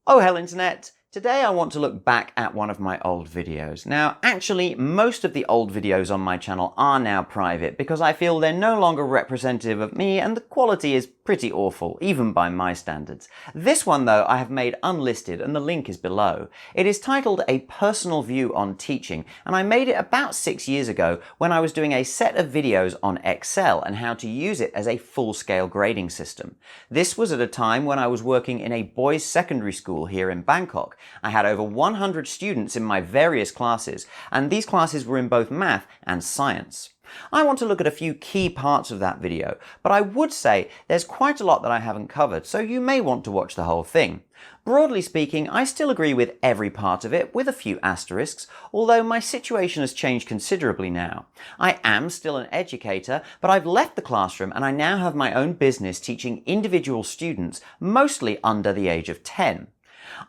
Oh, hell, Internet! Today I want to look back at one of my old videos. Now, actually, most of the old videos on my channel are now private because I feel they're no longer representative of me and the quality is pretty awful, even by my standards. This one, though, I have made unlisted and the link is below. It is titled A Personal View on Teaching, and I made it about 6 years ago when I was doing a set of videos on Excel and how to use it as a full-scale grading system. This was at a time when I was working in a boys' secondary school here in Bangkok. I had over 100 students in my various classes, and these classes were in both math and science. I want to look at a few key parts of that video, but I would say there's quite a lot that I haven't covered, so you may want to watch the whole thing. Broadly speaking, I still agree with every part of it, with a few asterisks, although my situation has changed considerably now. I am still an educator, but I've left the classroom and I now have my own business teaching individual students, mostly under the age of 10.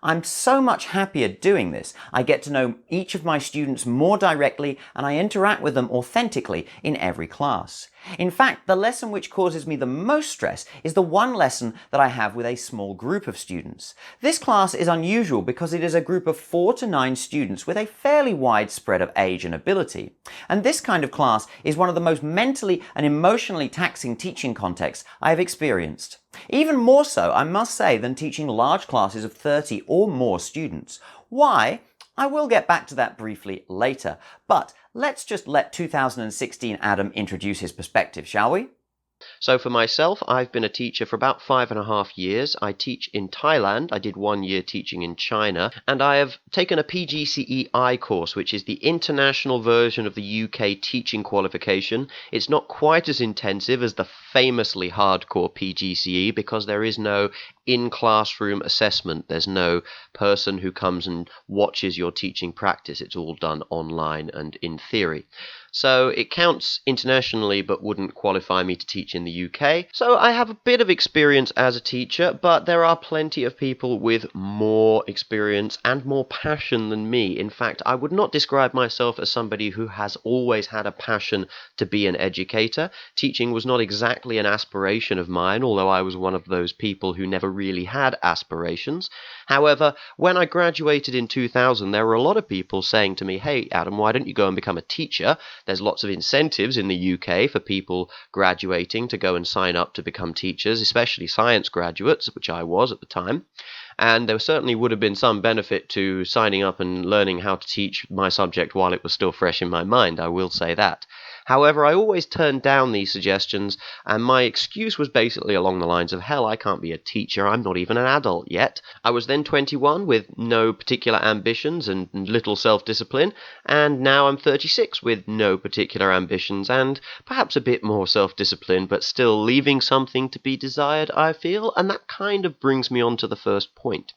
I'm so much happier doing this. I get to know each of my students more directly and I interact with them authentically in every class. In fact, the lesson which causes me the most stress is the one lesson that I have with a small group of students. This class is unusual because it is a group of 4 to 9 students with a fairly wide spread of age and ability. And this kind of class is one of the most mentally and emotionally taxing teaching contexts I have experienced. Even more so, I must say, than teaching large classes of 30 or more students. Why? I will get back to that briefly later, but let's just let 2016 Adam introduce his perspective, shall we? So for myself, I've been a teacher for about 5.5 years. I teach in Thailand. I did 1 year teaching in China. And I have taken a PGCE-I course, which is the international version of the UK teaching qualification. It's not quite as intensive as the famously hardcore PGCE because there is no in-classroom assessment. There's no person who comes and watches your teaching practice. It's all done online and in theory. So it counts internationally but wouldn't qualify me to teach in the UK. So I have a bit of experience as a teacher, but there are plenty of people with more experience and more passion than me. In fact, I would not describe myself as somebody who has always had a passion to be an educator. Teaching was not exactly an aspiration of mine, although I was one of those people who never really had aspirations. However, when I graduated in 2000, there were a lot of people saying to me, "Hey, Adam, why don't you go and become a teacher? There's lots of incentives in the UK for people graduating to go and sign up to become teachers, especially science graduates," which I was at the time. And there certainly would have been some benefit to signing up and learning how to teach my subject while it was still fresh in my mind, I will say that. However, I always turned down these suggestions, and my excuse was basically along the lines of, hell, I can't be a teacher, I'm not even an adult yet. I was then 21 with no particular ambitions and little self-discipline, and now I'm 36 with no particular ambitions and perhaps a bit more self-discipline, but still leaving something to be desired, I feel, and that kind of brings me on to the first point.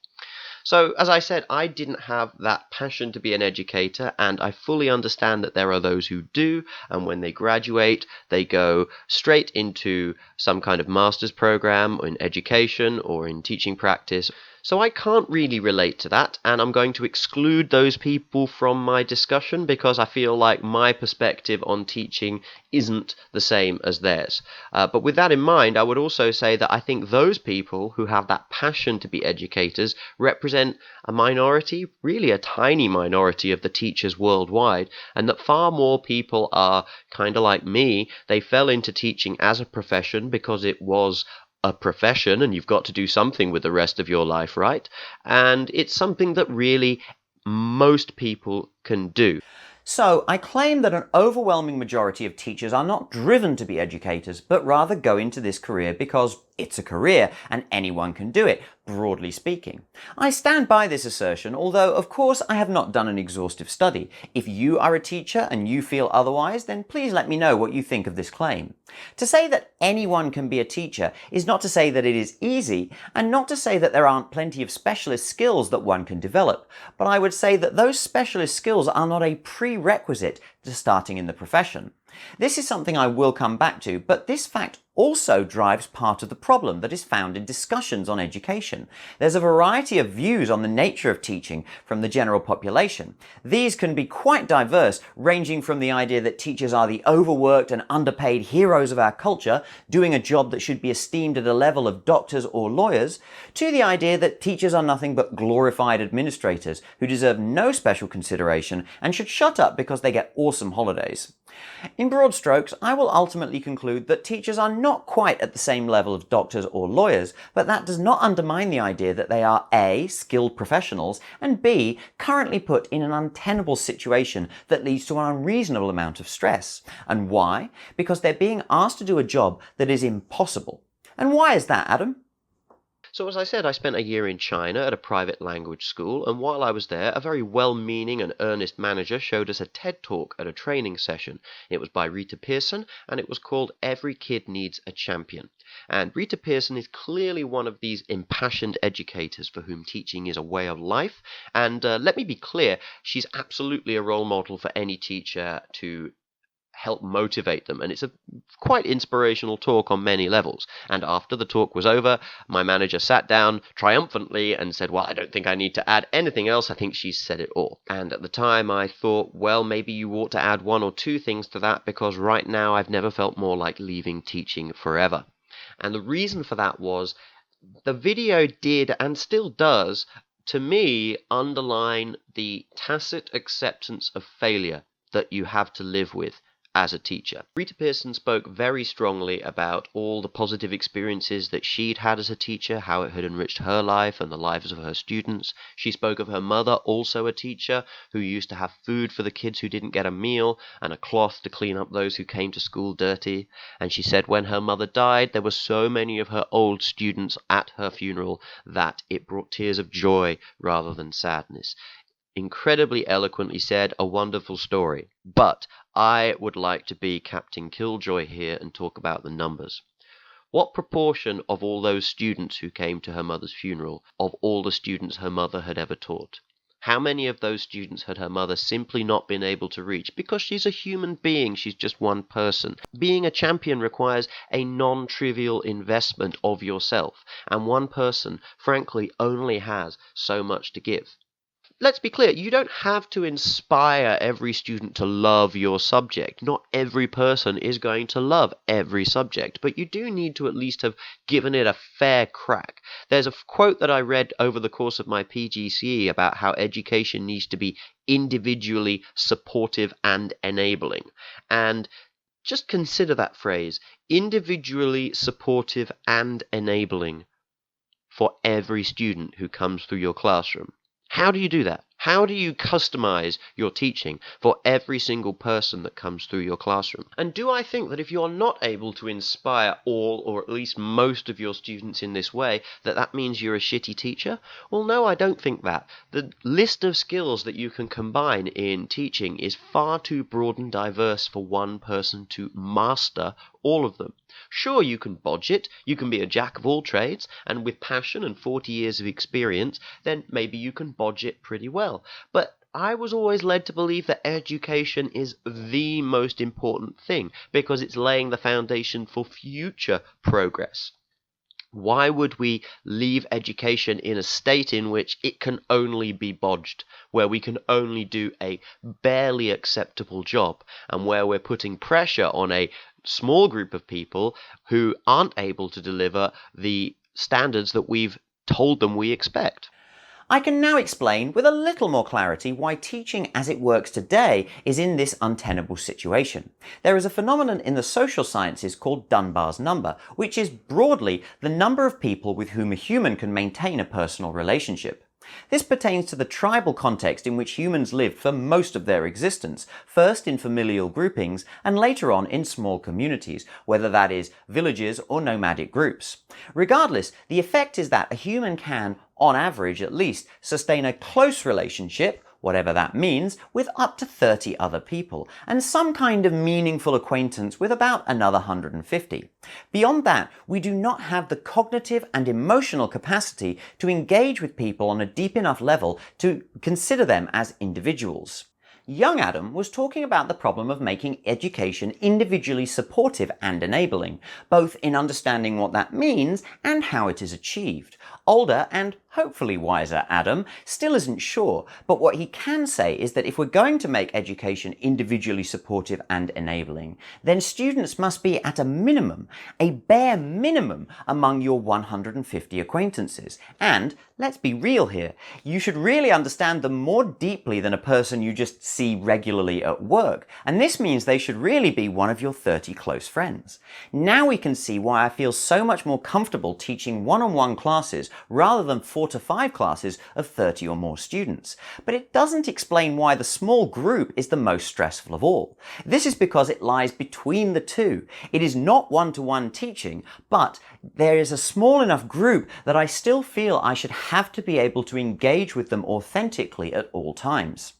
So, as I said, I didn't have that passion to be an educator, and I fully understand that there are those who do, and when they graduate, they go straight into some kind of master's program in education or in teaching practice. So I can't really relate to that, and I'm going to exclude those people from my discussion because I feel like my perspective on teaching isn't the same as theirs. But with that in mind, I would also say that I think those people who have that passion to be educators represent a minority, really a tiny minority of the teachers worldwide, and that far more people are kind of like me. They fell into teaching as a profession because it was a profession and you've got to do something with the rest of your life, right? And it's something that really most people can do. So, I claim that an overwhelming majority of teachers are not driven to be educators, but rather go into this career because it's a career and anyone can do it, broadly speaking. I stand by this assertion, although of course I have not done an exhaustive study. If you are a teacher and you feel otherwise, then please let me know what you think of this claim. To say that anyone can be a teacher is not to say that it is easy, and not to say that there aren't plenty of specialist skills that one can develop, but I would say that those specialist skills are not a prerequisite to starting in the profession. This is something I will come back to, but this fact also drives part of the problem that is found in discussions on education. There's a variety of views on the nature of teaching from the general population. These can be quite diverse, ranging from the idea that teachers are the overworked and underpaid heroes of our culture, doing a job that should be esteemed at a level of doctors or lawyers, to the idea that teachers are nothing but glorified administrators who deserve no special consideration and should shut up because they get awesome holidays. In broad strokes, I will ultimately conclude that teachers are not quite at the same level of doctors or lawyers, but that does not undermine the idea that they are A, skilled professionals, and B, currently put in an untenable situation that leads to an unreasonable amount of stress. And why? Because they're being asked to do a job that is impossible. And why is that, Adam? So as I said, I spent a year in China at a private language school, and while I was there, a very well-meaning and earnest manager showed us a TED Talk at a training session. It was by Rita Pierson, and it was called Every Kid Needs a Champion. And Rita Pierson is clearly one of these impassioned educators for whom teaching is a way of life, and let me be clear, she's absolutely a role model for any teacher to help motivate them, and it's a quite inspirational talk on many levels. And after the talk was over, my manager sat down triumphantly and said, well, I don't think I need to add anything else, I think she's said it all. And at the time I thought, well, maybe you ought to add one or two things to that, because right now I've never felt more like leaving teaching forever. And the reason for that was the video did, and still does, to me, underline the tacit acceptance of failure that you have to live with as a teacher. Rita Pierson spoke very strongly about all the positive experiences that she'd had as a teacher, how it had enriched her life and the lives of her students. She spoke of her mother, also a teacher, who used to have food for the kids who didn't get a meal and a cloth to clean up those who came to school dirty. And she said when her mother died, there were so many of her old students at her funeral that it brought tears of joy rather than sadness. Incredibly eloquently said, a wonderful story. But I would like to be Captain Killjoy here and talk about the numbers. What proportion of all those students who came to her mother's funeral, of all the students her mother had ever taught? How many of those students had her mother simply not been able to reach? Because she's a human being, she's just one person. Being a champion requires a non-trivial investment of yourself, and one person, frankly, only has so much to give. Let's be clear, you don't have to inspire every student to love your subject. Not every person is going to love every subject, but you do need to at least have given it a fair crack. There's a quote that I read over the course of my PGCE about how education needs to be individually supportive and enabling. And just consider that phrase, individually supportive and enabling, for every student who comes through your classroom. How do you do that? How do you customize your teaching for every single person that comes through your classroom? And do I think that if you're not able to inspire all or at least most of your students in this way, that means you're a shitty teacher? Well, no, I don't think that. The list of skills that you can combine in teaching is far too broad and diverse for one person to master all of them. Sure, you can bodge it, you can be a jack of all trades, and with passion and 40 years of experience, then maybe you can bodge it pretty well. But I was always led to believe that education is the most important thing, because it's laying the foundation for future progress. Why would we leave education in a state in which it can only be bodged, where we can only do a barely acceptable job, and where we're putting pressure on a small group of people who aren't able to deliver the standards that we've told them we expect? I can now explain with a little more clarity why teaching as it works today is in this untenable situation. There is a phenomenon in the social sciences called Dunbar's number, which is broadly the number of people with whom a human can maintain a personal relationship. This pertains to the tribal context in which humans lived for most of their existence, first in familial groupings and later on in small communities, whether that is villages or nomadic groups. Regardless, the effect is that a human can, on average at least, sustain a close relationship, whatever that means, with up to 30 other people, and some kind of meaningful acquaintance with about another 150. Beyond that, we do not have the cognitive and emotional capacity to engage with people on a deep enough level to consider them as individuals. Young Adam was talking about the problem of making education individually supportive and enabling, both in understanding what that means and how it is achieved. Older and hopefully wiser Adam still isn't sure, but what he can say is that if we're going to make education individually supportive and enabling, then students must be at a minimum, a bare minimum, among your 150 acquaintances. And let's be real here, you should really understand them more deeply than a person you just see regularly at work, and this means they should really be one of your 30 close friends. Now we can see why I feel so much more comfortable teaching one-on-one classes rather than 4 to 5 classes of 30 or more students. But it doesn't explain why the small group is the most stressful of all. This is because it lies between the two. It is not one-to-one teaching, but there is a small enough group that I still feel I should have to be able to engage with them authentically at all times.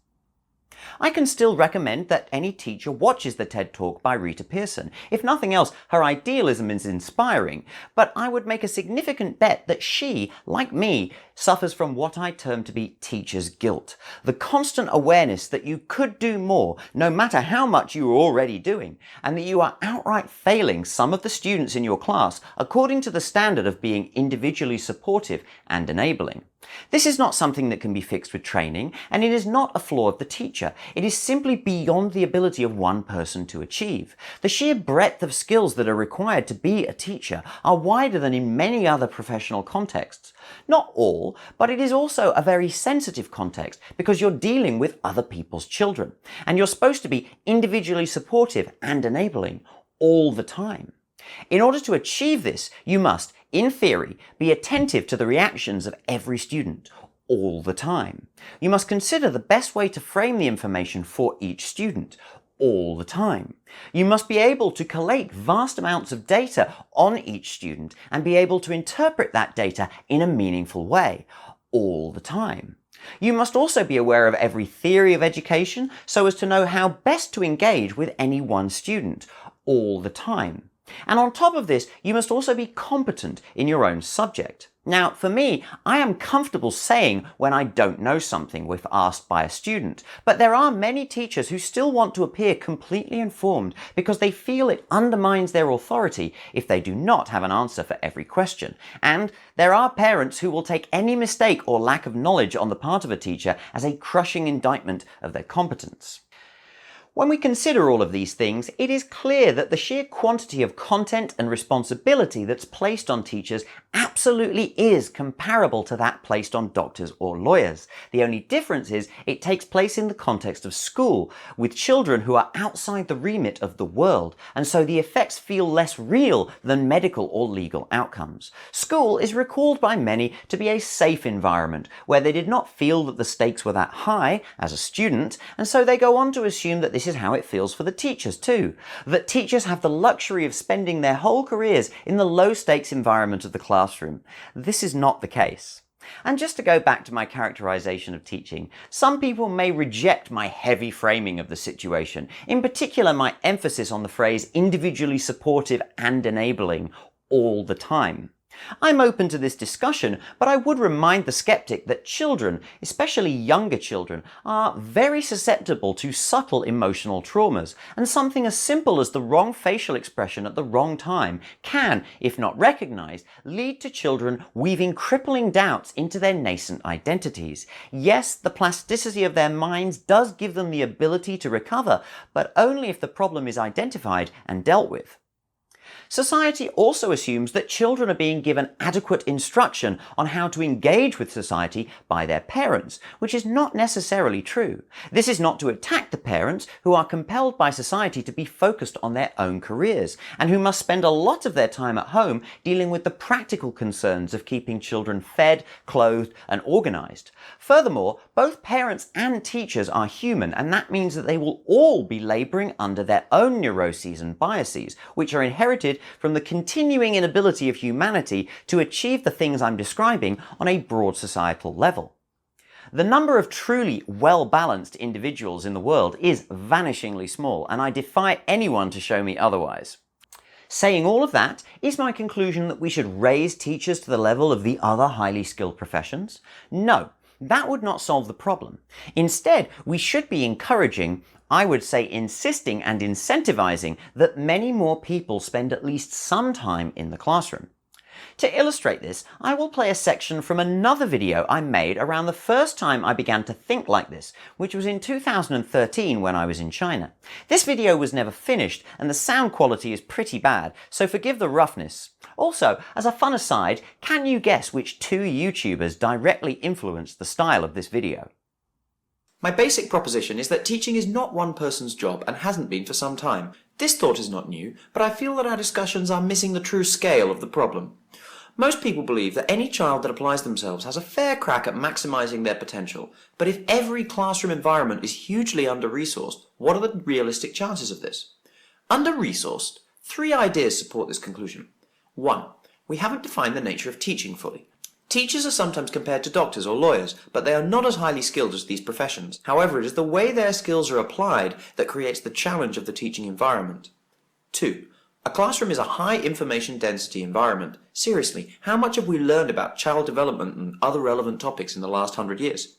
I can still recommend that any teacher watches the TED Talk by Rita Pierson. If nothing else, her idealism is inspiring, but I would make a significant bet that she, like me, suffers from what I term to be teacher's guilt. The constant awareness that you could do more, no matter how much you are already doing, and that you are outright failing some of the students in your class according to the standard of being individually supportive and enabling. This is not something that can be fixed with training, and it is not a flaw of the teacher. It is simply beyond the ability of one person to achieve. The sheer breadth of skills that are required to be a teacher are wider than in many other professional contexts. Not all, but it is also a very sensitive context because you're dealing with other people's children, and you're supposed to be individually supportive and enabling all the time. In order to achieve this, you must, in theory, be attentive to the reactions of every student all the time. You must consider the best way to frame the information for each student all the time. You must be able to collate vast amounts of data on each student and be able to interpret that data in a meaningful way all the time. You must also be aware of every theory of education so as to know how best to engage with any one student all the time. And on top of this, you must also be competent in your own subject. Now, for me, I am comfortable saying when I don't know something if asked by a student, but there are many teachers who still want to appear completely informed because they feel it undermines their authority if they do not have an answer for every question. And there are parents who will take any mistake or lack of knowledge on the part of a teacher as a crushing indictment of their competence. When we consider all of these things, it is clear that the sheer quantity of content and responsibility that's placed on teachers absolutely is comparable to that placed on doctors or lawyers. The only difference is it takes place in the context of school, with children who are outside the remit of the world, and so the effects feel less real than medical or legal outcomes. School is recalled by many to be a safe environment, where they did not feel that the stakes were that high as a student, and so they go on to assume that this is how it feels for the teachers too. That teachers have the luxury of spending their whole careers in the low-stakes environment of the classroom. This is not the case. And just to go back to my characterization of teaching, some people may reject my heavy framing of the situation, in particular my emphasis on the phrase individually supportive and enabling all the time. I'm open to this discussion, but I would remind the skeptic that children, especially younger children, are very susceptible to subtle emotional traumas, and something as simple as the wrong facial expression at the wrong time can, if not recognized, lead to children weaving crippling doubts into their nascent identities. Yes, the plasticity of their minds does give them the ability to recover, but only if the problem is identified and dealt with. Society also assumes that children are being given adequate instruction on how to engage with society by their parents, which is not necessarily true. This is not to attack the parents who are compelled by society to be focused on their own careers, and who must spend a lot of their time at home dealing with the practical concerns of keeping children fed, clothed, and organized. Furthermore, both parents and teachers are human, and that means that they will all be laboring under their own neuroses and biases, which are inherited from the continuing inability of humanity to achieve the things I'm describing on a broad societal level. The number of truly well-balanced individuals in the world is vanishingly small, and I defy anyone to show me otherwise. Saying all of that, is my conclusion that we should raise teachers to the level of the other highly skilled professions? No. That would not solve the problem. Instead, we should be encouraging, I would say insisting and incentivizing, that many more people spend at least some time in the classroom. To illustrate this, I will play a section from another video I made around the first time I began to think like this, which was in 2013 when I was in China. This video was never finished and the sound quality is pretty bad, so forgive the roughness. Also, as a fun aside, can you guess which two YouTubers directly influenced the style of this video? My basic proposition is that teaching is not one person's job and hasn't been for some time. This thought is not new, but I feel that our discussions are missing the true scale of the problem. Most people believe that any child that applies themselves has a fair crack at maximizing their potential, but if every classroom environment is hugely under-resourced, what are the realistic chances of this? Under-resourced? 3 ideas support this conclusion. 1. We haven't defined the nature of teaching fully. Teachers are sometimes compared to doctors or lawyers, but they are not as highly skilled as these professions. However, it is the way their skills are applied that creates the challenge of the teaching environment. 2. A classroom is a high information density environment. Seriously, how much have we learned about child development and other relevant topics in the last 100 years?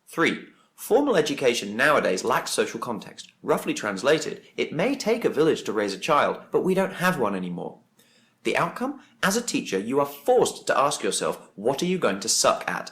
3. Formal education nowadays lacks social context. Roughly translated, it may take a village to raise a child, but we don't have one anymore. The outcome? As a teacher, you are forced to ask yourself, what are you going to suck at?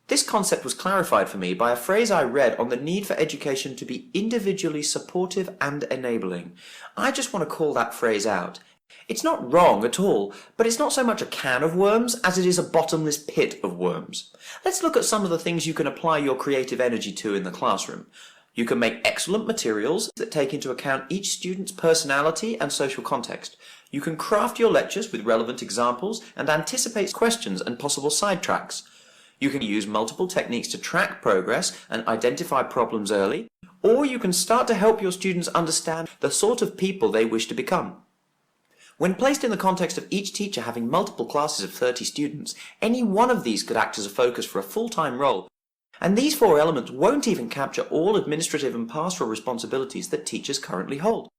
This concept was clarified for me by a phrase I read on the need for education to be individually supportive and enabling. I just want to call that phrase out. It's not wrong at all, but it's not so much a can of worms as it is a bottomless pit of worms. Let's look at some of the things you can apply your creative energy to in the classroom. You can make excellent materials that take into account each student's personality and social context. You can craft your lectures with relevant examples and anticipate questions and possible sidetracks. You can use multiple techniques to track progress and identify problems early, or you can start to help your students understand the sort of people they wish to become. When placed in the context of each teacher having multiple classes of 30 students, any one of these could act as a focus for a full-time role, and these 4 elements won't even capture all administrative and pastoral responsibilities that teachers currently hold.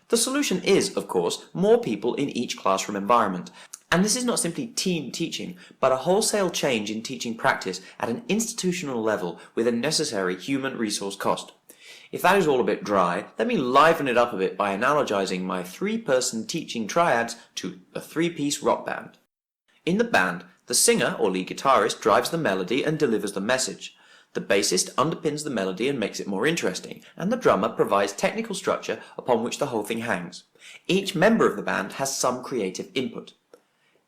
The solution is, of course, more people in each classroom environment. And this is not simply team teaching, but a wholesale change in teaching practice at an institutional level with a necessary human resource cost. If that is all a bit dry, let me liven it up a bit by analogizing my 3-person teaching triads to a 3-piece rock band. In the band, the singer or lead guitarist drives the melody and delivers the message. The bassist underpins the melody and makes it more interesting, and the drummer provides technical structure upon which the whole thing hangs. Each member of the band has some creative input.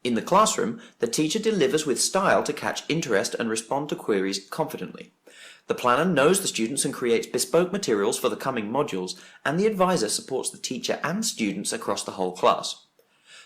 In the classroom, the teacher delivers with style to catch interest and respond to queries confidently. The planner knows the students and creates bespoke materials for the coming modules, and the advisor supports the teacher and students across the whole class.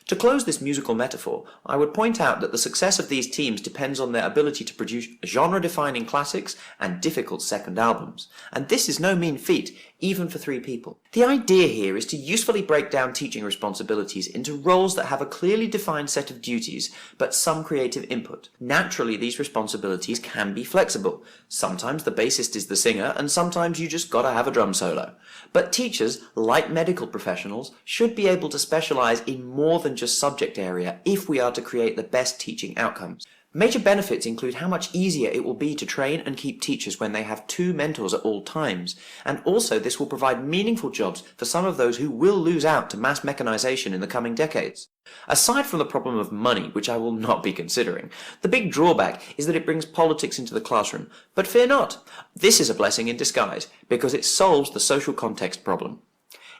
To close this musical metaphor, I would point out that the success of these teams depends on their ability to produce genre-defining classics and difficult second albums, and this is no mean feat, even for 3 people. The idea here is to usefully break down teaching responsibilities into roles that have a clearly defined set of duties, but some creative input. Naturally, these responsibilities can be flexible. Sometimes the bassist is the singer, and sometimes you just gotta have a drum solo. But teachers, like medical professionals, should be able to specialize in more than just subject area if we are to create the best teaching outcomes. Major benefits include how much easier it will be to train and keep teachers when they have 2 mentors at all times, and also this will provide meaningful jobs for some of those who will lose out to mass mechanization in the coming decades. Aside from the problem of money, which I will not be considering, the big drawback is that it brings politics into the classroom. But fear not, this is a blessing in disguise, because it solves the social context problem.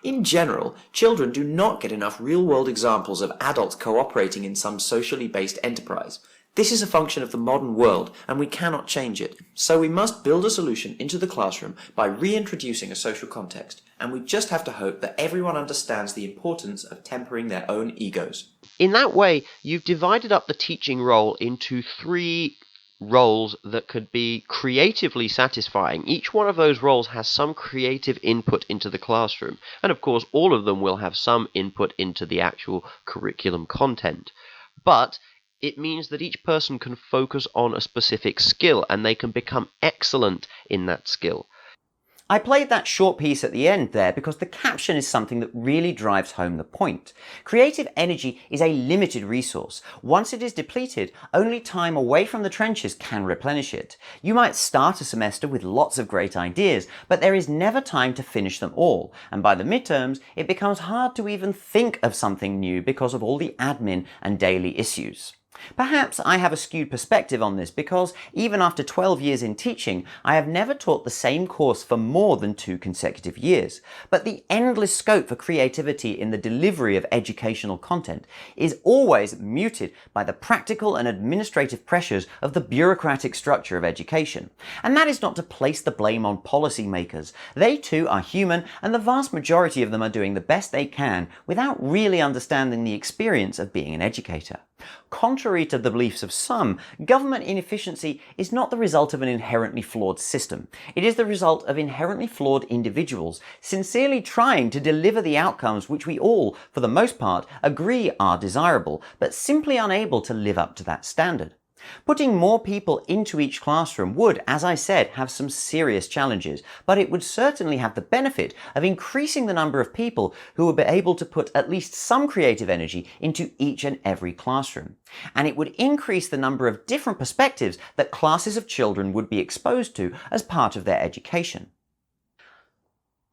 In general, children do not get enough real-world examples of adults cooperating in some socially based enterprise. This is a function of the modern world, and we cannot change it. So we must build a solution into the classroom by reintroducing a social context, and we just have to hope that everyone understands the importance of tempering their own egos. In that way, you've divided up the teaching role into 3 roles that could be creatively satisfying. Each one of those roles has some creative input into the classroom, and of course all of them will have some input into the actual curriculum content. But it means that each person can focus on a specific skill and they can become excellent in that skill. I played that short piece at the end there because the caption is something that really drives home the point. Creative energy is a limited resource. Once it is depleted, only time away from the trenches can replenish it. You might start a semester with lots of great ideas, but there is never time to finish them all, and by the midterms, it becomes hard to even think of something new because of all the admin and daily issues. Perhaps I have a skewed perspective on this because even after 12 years in teaching, I have never taught the same course for more than 2 consecutive years. But the endless scope for creativity in the delivery of educational content is always muted by the practical and administrative pressures of the bureaucratic structure of education. And that is not to place the blame on policymakers. They too are human, and the vast majority of them are doing the best they can without really understanding the experience of being an educator. Contrary to the beliefs of some, government inefficiency is not the result of an inherently flawed system. It is the result of inherently flawed individuals sincerely trying to deliver the outcomes which we all, for the most part, agree are desirable, but simply unable to live up to that standard. Putting more people into each classroom would, as I said, have some serious challenges, but it would certainly have the benefit of increasing the number of people who would be able to put at least some creative energy into each and every classroom. And it would increase the number of different perspectives that classes of children would be exposed to as part of their education.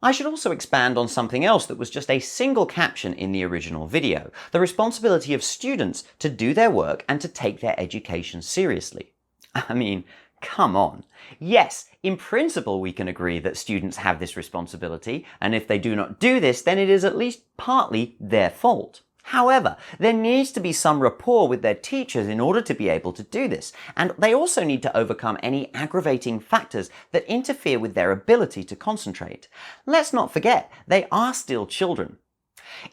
I should also expand on something else that was just a single caption in the original video, the responsibility of students to do their work and to take their education seriously. I mean, come on. Yes, in principle we can agree that students have this responsibility, and if they do not do this, then it is at least partly their fault. However, there needs to be some rapport with their teachers in order to be able to do this, and they also need to overcome any aggravating factors that interfere with their ability to concentrate. Let's not forget, they are still children.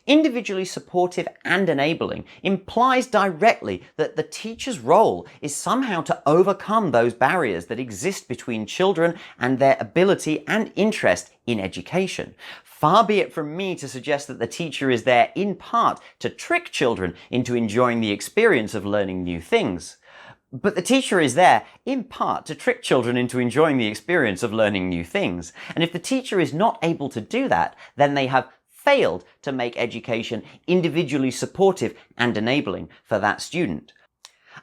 Individually supportive and enabling implies directly that the teacher's role is somehow to overcome those barriers that exist between children and their ability and interest in education. Far be it from me to suggest that the teacher is there in part to trick children into enjoying the experience of learning new things. But the teacher is there, in part, to trick children into enjoying the experience of learning new things. And if the teacher is not able to do that, then they have failed to make education individually supportive and enabling for that student.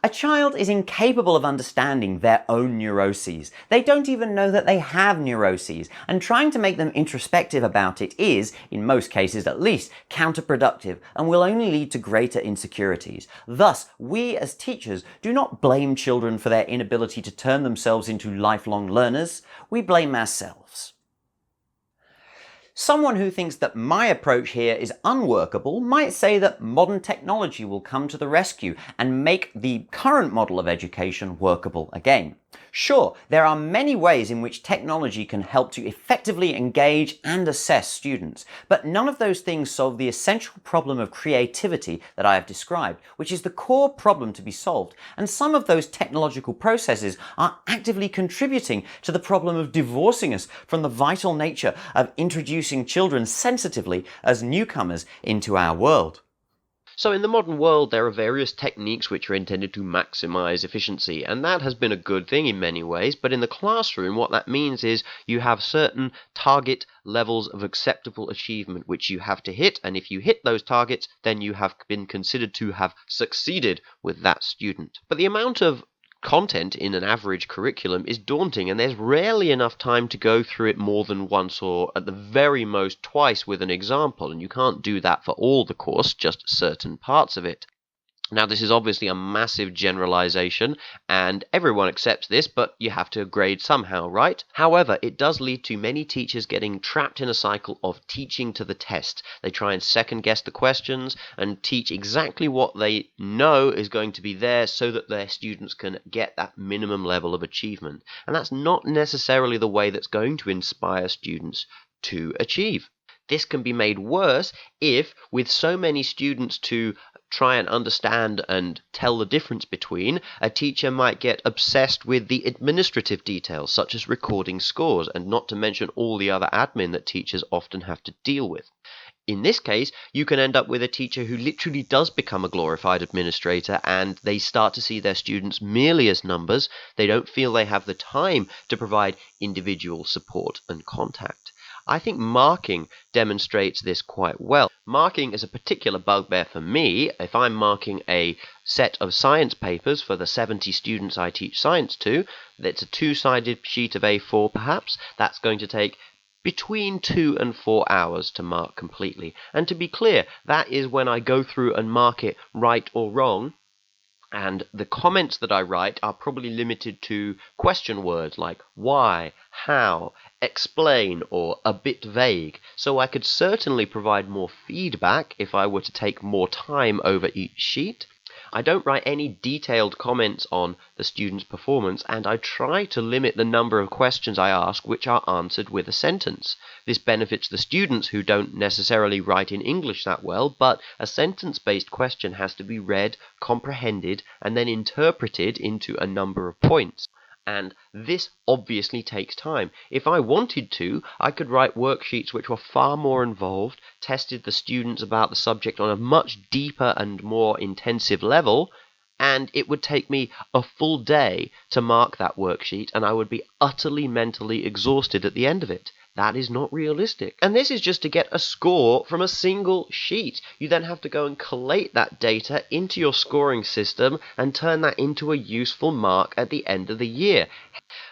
A child is incapable of understanding their own neuroses. They don't even know that they have neuroses, and trying to make them introspective about it is, in most cases at least, counterproductive and will only lead to greater insecurities. Thus, we as teachers do not blame children for their inability to turn themselves into lifelong learners. We blame ourselves. Someone who thinks that my approach here is unworkable might say that modern technology will come to the rescue and make the current model of education workable again. Sure, there are many ways in which technology can help to effectively engage and assess students, but none of those things solve the essential problem of creativity that I have described, which is the core problem to be solved, and some of those technological processes are actively contributing to the problem of divorcing us from the vital nature of introducing children sensitively as newcomers into our world. So in the modern world, there are various techniques which are intended to maximize efficiency, and that has been a good thing in many ways, but in the classroom, what that means is you have certain target levels of acceptable achievement which you have to hit, and if you hit those targets, then you have been considered to have succeeded with that student. But the amount of content in an average curriculum is daunting, and there's rarely enough time to go through it more than once or at the very most twice with an example, and you can't do that for all the course, just certain parts of it. Now, this is obviously a massive generalization, and everyone accepts this, but you have to grade somehow, right? However, it does lead to many teachers getting trapped in a cycle of teaching to the test. They try and second-guess the questions and teach exactly what they know is going to be there so that their students can get that minimum level of achievement. And that's not necessarily the way that's going to inspire students to achieve. This can be made worse if, with so many students to try and understand and tell the difference between, a teacher might get obsessed with the administrative details, such as recording scores, and not to mention all the other admin that teachers often have to deal with. in this case, you can end up with a teacher who literally does become a glorified administrator, and they start to see their students merely as numbers. They don't feel they have the time to provide individual support and contact. I think marking demonstrates this quite well. Marking is a particular bugbear for me. If I'm marking a set of science papers for the 70 students I teach science to, it's a two-sided sheet of A4 perhaps, that's going to take between 2 and 4 hours to mark completely. And to be clear, that is when I go through and mark it right or wrong. And the comments that I write are probably limited to question words like why, how, explain, or a bit vague. So I could certainly provide more feedback if I were to take more time over each sheet. I don't write any detailed comments on the student's performance, and I try to limit the number of questions I ask which are answered with a sentence. This benefits the students who don't necessarily write in English that well, but a sentence-based question has to be read, comprehended, and then interpreted into a number of points. And this obviously takes time. If I wanted to, I could write worksheets which were far more involved, tested the students about the subject on a much deeper and more intensive level, and it would take me a full day to mark that worksheet, and I would be utterly mentally exhausted at the end of it. That is not realistic. And this is just to get a score from a single sheet. You then have to go and collate that data into your scoring system and turn that into a useful mark at the end of the year.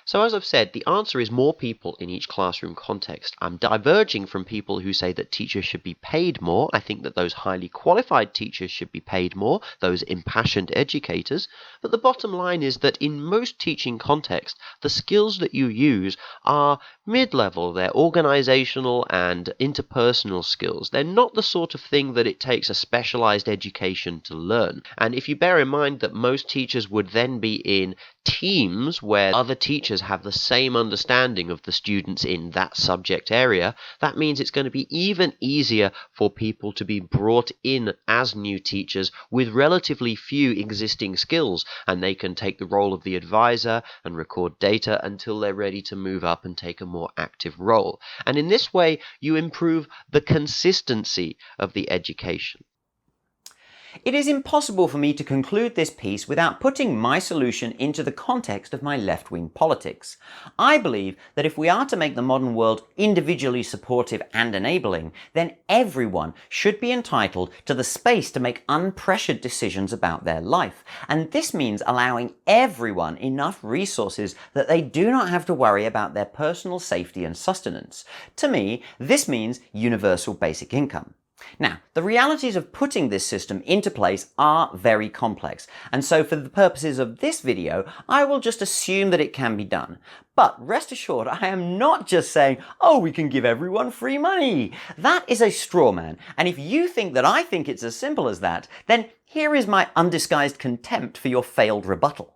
So as I've said, the answer is more people in each classroom context. I'm diverging from people who say that teachers should be paid more. I think that those highly qualified teachers should be paid more, those impassioned educators. But the bottom line is that in most teaching contexts, the skills that you use are mid-level. They're organizational and interpersonal skills. They're not the sort of thing that it takes a specialized education to learn. And if you bear in mind that most teachers would then be in teams where other teachers have the same understanding of the students in that subject area, that means it's going to be even easier for people to be brought in as new teachers with relatively few existing skills, and they can take the role of the advisor and record data until they're ready to move up and take a more active role. And in this way, you improve the consistency of the education. It is impossible for me to conclude this piece without putting my solution into the context of my left-wing politics. I believe that if we are to make the modern world individually supportive and enabling, then everyone should be entitled to the space to make unpressured decisions about their life. And this means allowing everyone enough resources that they do not have to worry about their personal safety and sustenance. To me, this means universal basic income. Now, the realities of putting this system into place are very complex, and so for the purposes of this video, I will just assume that it can be done. But rest assured, I am not just saying, oh, we can give everyone free money. That is a straw man, and if you think that I think it's as simple as that, then here is my undisguised contempt for your failed rebuttal.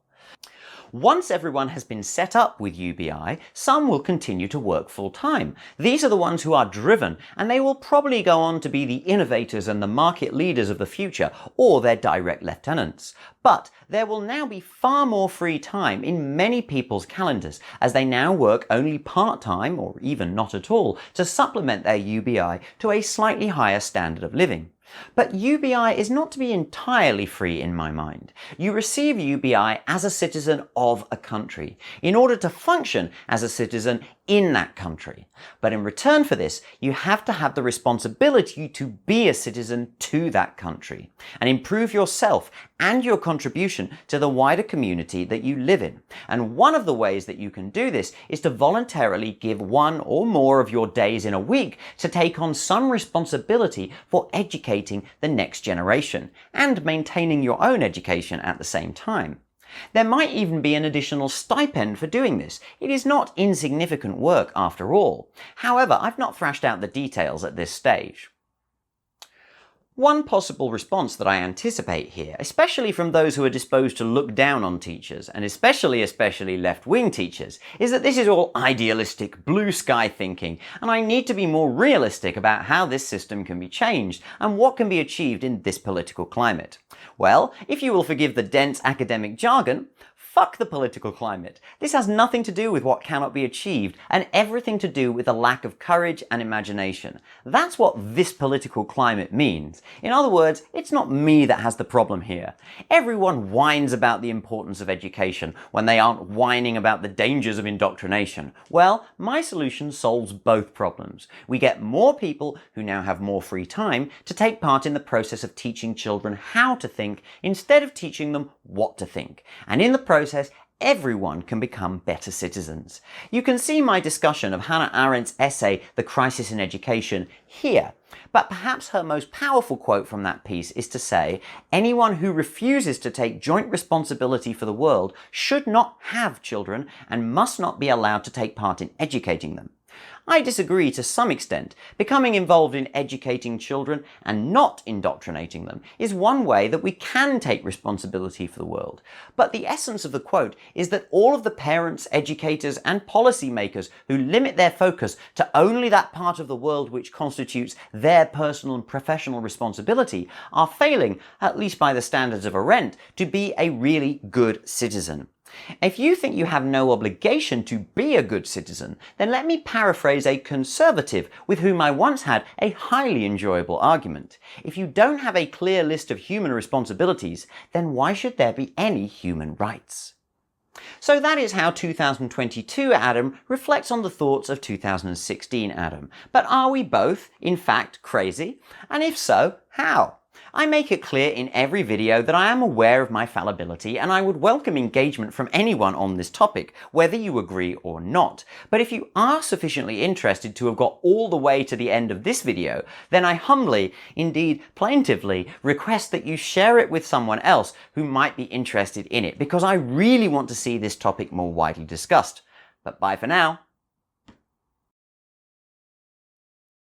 Once everyone has been set up with UBI, some will continue to work full-time. These are the ones who are driven, and they will probably go on to be the innovators and the market leaders of the future, or their direct lieutenants. But there will now be far more free time in many people's calendars, as they now work only part-time, or even not at all, to supplement their UBI to a slightly higher standard of living. But UBI is not to be entirely free in my mind. You receive UBI as a citizen of a country, in order to function as a citizen in that country. But in return for this, you have to have the responsibility to be a citizen to that country, and improve yourself and your contribution to the wider community that you live in. And one of the ways that you can do this is to voluntarily give one or more of your days in a week to take on some responsibility for educating the next generation, and maintaining your own education at the same time. There might even be an additional stipend for doing this. It is not insignificant work after all. However, I've not thrashed out the details at this stage. One possible response that I anticipate here, especially from those who are disposed to look down on teachers, and especially left-wing teachers, is that this is all idealistic, blue sky thinking, and I need to be more realistic about how this system can be changed and what can be achieved in this political climate. Well, if you will forgive the dense academic jargon, Fuck the political climate. This has nothing to do with what cannot be achieved and everything to do with a lack of courage and imagination. That's what this political climate means. In other words, it's not me that has the problem here. Everyone whines about the importance of education when they aren't whining about the dangers of indoctrination. Well, my solution solves both problems. We get more people who now have more free time to take part in the process of teaching children how to think instead of teaching them what to think. And in the process, everyone can become better citizens. You can see my discussion of Hannah Arendt's essay, The Crisis in Education, here. But perhaps her most powerful quote from that piece is to say, anyone who refuses to take joint responsibility for the world should not have children and must not be allowed to take part in educating them. I disagree to some extent. Becoming involved in educating children and not indoctrinating them is one way that we can take responsibility for the world. But the essence of the quote is that all of the parents, educators, and policymakers who limit their focus to only that part of the world which constitutes their personal and professional responsibility are failing, at least by the standards of Arendt, to be a really good citizen. If you think you have no obligation to be a good citizen, then let me paraphrase a conservative with whom I once had a highly enjoyable argument. If you don't have a clear list of human responsibilities, then why should there be any human rights? So that is how 2022 Adam reflects on the thoughts of 2016 Adam. But are we both, in fact, crazy? And if so, how? I make it clear in every video that I am aware of my fallibility and I would welcome engagement from anyone on this topic, whether you agree or not. But if you are sufficiently interested to have got all the way to the end of this video, then I humbly, indeed plaintively, request that you share it with someone else who might be interested in it, because I really want to see this topic more widely discussed. But bye for now.